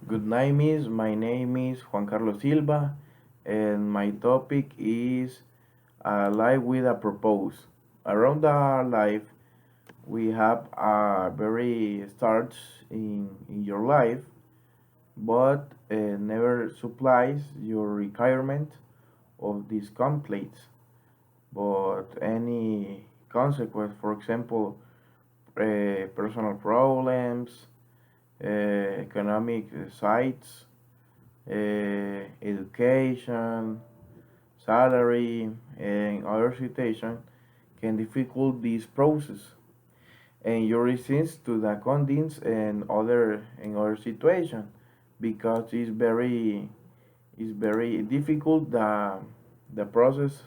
Good night, miss. My name is Juan Silva, and my topic is life with a purpose. Around our life, we have very starts in your life, but never supplies your requirement of these conflicts. But any consequence, for example, personal problems, economic sides, education, salary, and other situations can difficult this process, and you resist to the conditions and other situation because it's very difficult the process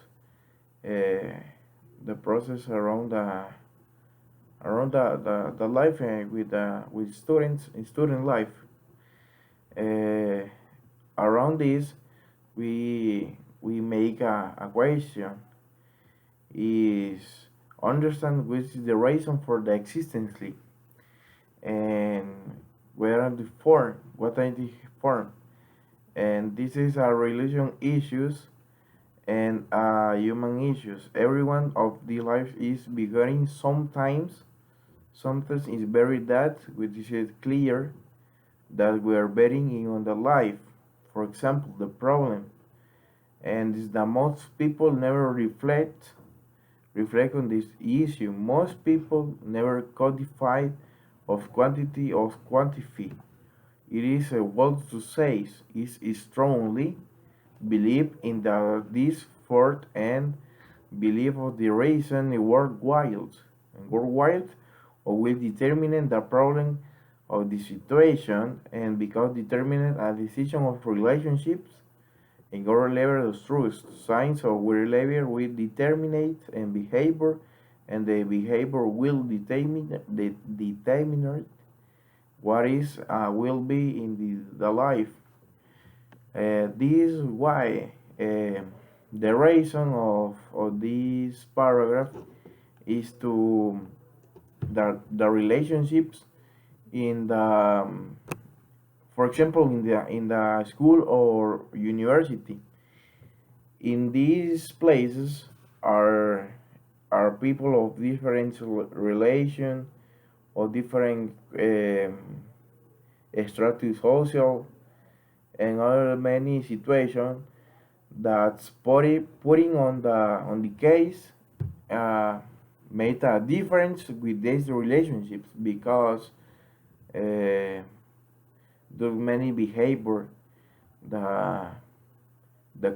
uh, the process around the life with students in student life. Uh, Around this, we make a question is understand which is the reason for the existence, and where are the form, what are the form, and this is a religion issues and human issues. Everyone of the life is beginning sometimes is very that which is clear that we are betting in on the life. For example, the problem, and is that most people never reflect on this issue. Most people never codify of quantity of quantify. It is a word to say is strongly believe in the this fourth and believe of the reason worldwide or will determine the problem of the situation and because determining a decision of relationships in our level of trust. Signs of our level will determine and behavior, and the behavior will determine what is will be in the life. This is why the reason of this paragraph is to the relationships in the for example in the school or university. In these places are are people of different relation or different structure social and other many situations that's putting on the case uh, made a difference with these relationships because uh, the many behavior the the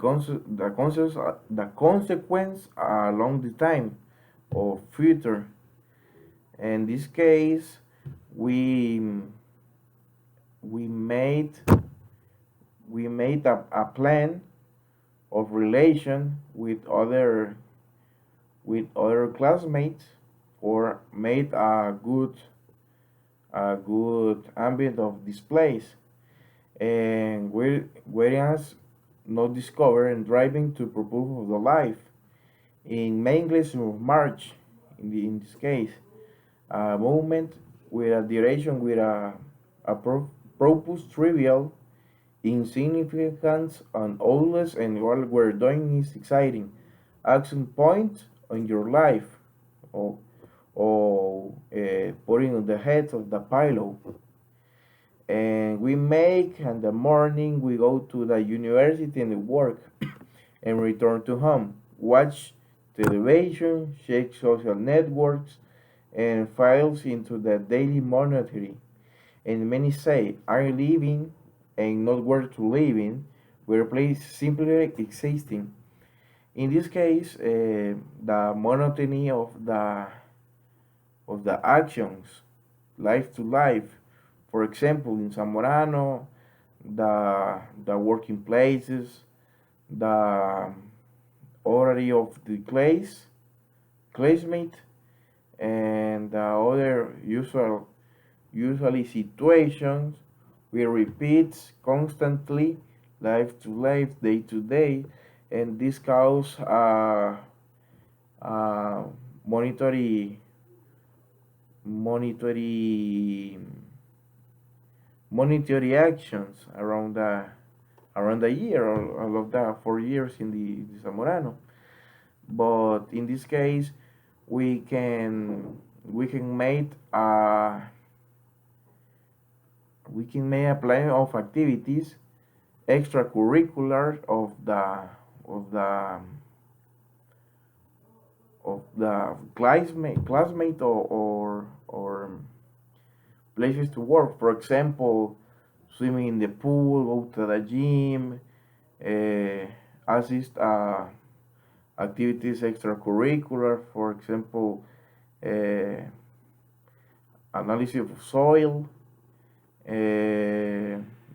consequence along the time or future. In this case, we we made we made a plan of relation with other classmates or made a good ambient of displays, and whereas not discover and driving to purpose of the life in May English of March in this case a movement with a duration with a purpose trivial insignificance and always and what we're doing is exciting action point on your life or putting on the head of the pilot, and we make in the morning we go to the university and work and return to home, watch television, check social networks, and files into the daily monitoring. And many say, I'm living and not where to live in, where place simply existing. In this case, the monotony of the actions, life to life. For example, in Zamorano, the working places, the order of the classmate, and the other usually situations we repeat constantly, life to life, day to day, and this cause uh, monetary monetary monetary actions around the year, all of that 4 years in the Zamorano. But in this case, we can make a plan of activities extracurricular of the the classmate or places to work. For example, swimming in the pool, go to the gym, assist activities extracurricular. For example, uh, analysis of soil,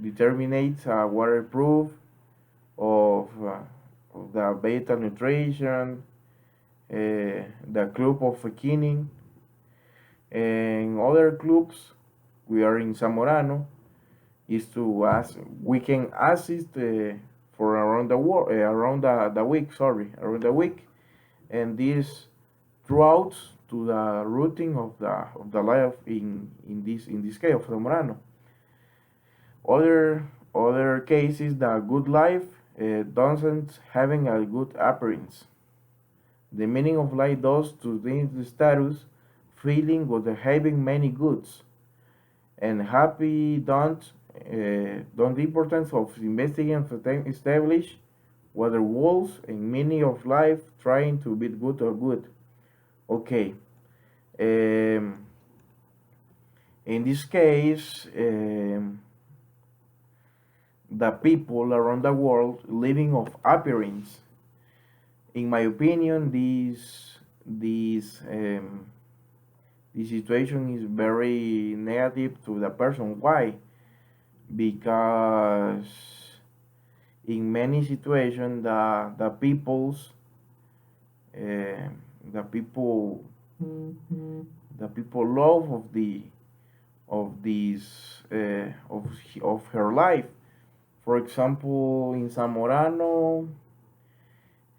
determinates waterproof of the beta nutrition, the club of bikini, and other clubs. We are in Zamorano. Is to ask we can assist for around the world around the week. Sorry, around the week, and this throughout to the routine of the life in this case of Zamorano. Other cases, the good life doesn't having a good appearance. The meaning of life does to the status, feeling or having many goods, and happy don't the importance of investigating and establish whether walls and meaning of life trying to be good or good. Okay. In this case, the people around the world living of appearance. In my opinion, this situation is very negative to the person. Why? Because in many situations, uh, the people the people love of this of her life. For example, in Zamorano,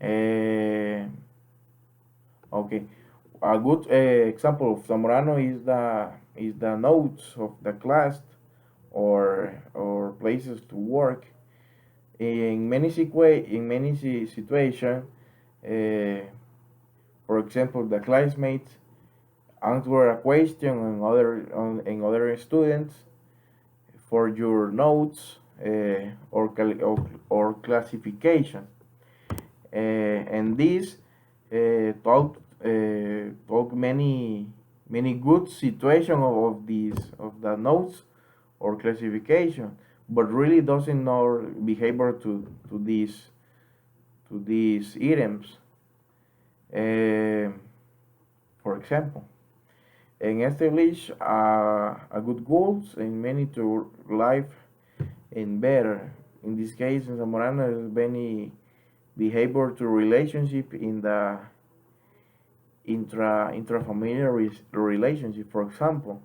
uh, okay, a good example of Zamorano is the notes of the class or places to work. In many situations, uh, for example, the classmates answer a question and other students for your notes or classification. And this talk many good situation of these of the notes or classification, but really doesn't know behavior to these items. Uh, for example, and establish a good goals and many to life and better. In this case, in Zamorano, is many behavior to relationship in the intrafamiliar relationship, for example,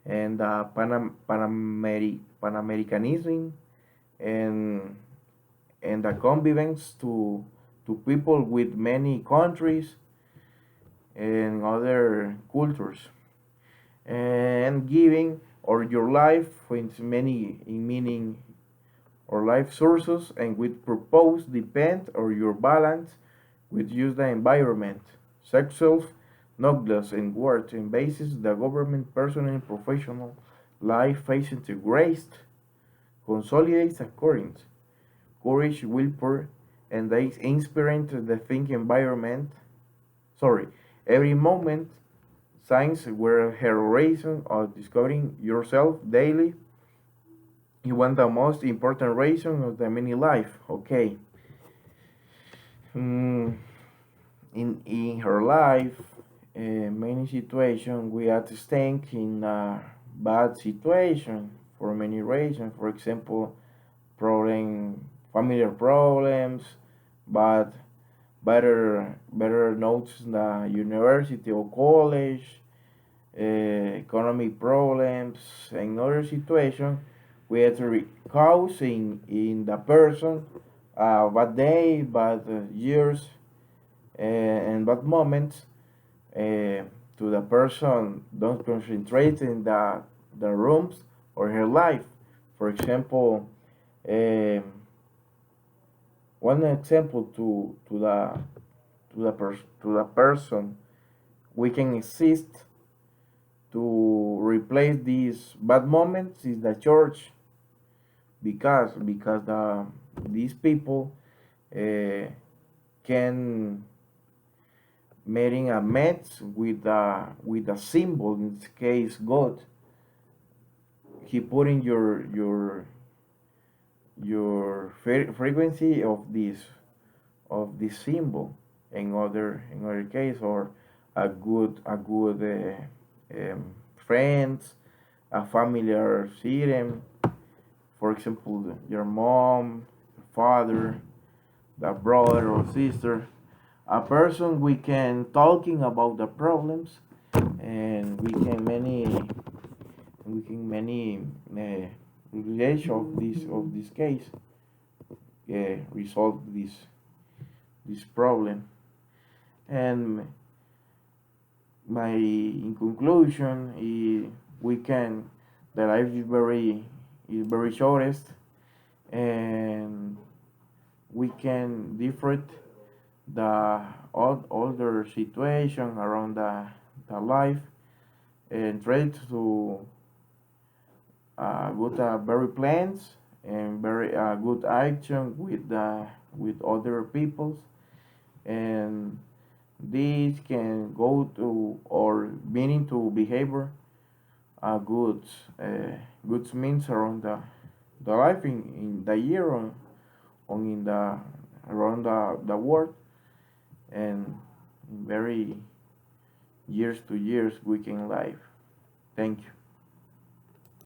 and Panamericanism and the convivence to people with many countries and other cultures, and giving or your life with many in meaning or life sources and with purpose depend or your balance with use the environment, sexual, knowledge and work and basis the government personal and professional life facing to grace consolidates according courage willpower and they inspire the think environment. Sorry, every moment signs were her reason of discovering yourself daily. You want the most important reason of the many life. Okay. Mm, in her life, many situations we are staying in a bad situation for many reasons. For example, familiar problems, but better notes in the university or college, economic problems, and other situations we have to cause in the person bad day, bad years, and bad moments to the person don't concentrate in the rooms or her life. For example, um, one example to the person we can exist to replace these bad moments is the church, because these people uh, can making a match with a symbol, in this case God. He put in your frequency of this symbol, in other case, or a good friends, a familiar serum, for example your mom, father, the brother or sister, a person we can talking about the problems, and we can many relation of this case, resolve this problem. And my in conclusion, we can the life is very shortest, and we can different the older situation around the life, and try to good very plans, and very good action with other peoples, and this can go to or meaning to behavior good good means around the life in the year, on in the around the world, and very years to years we can live. Thank you.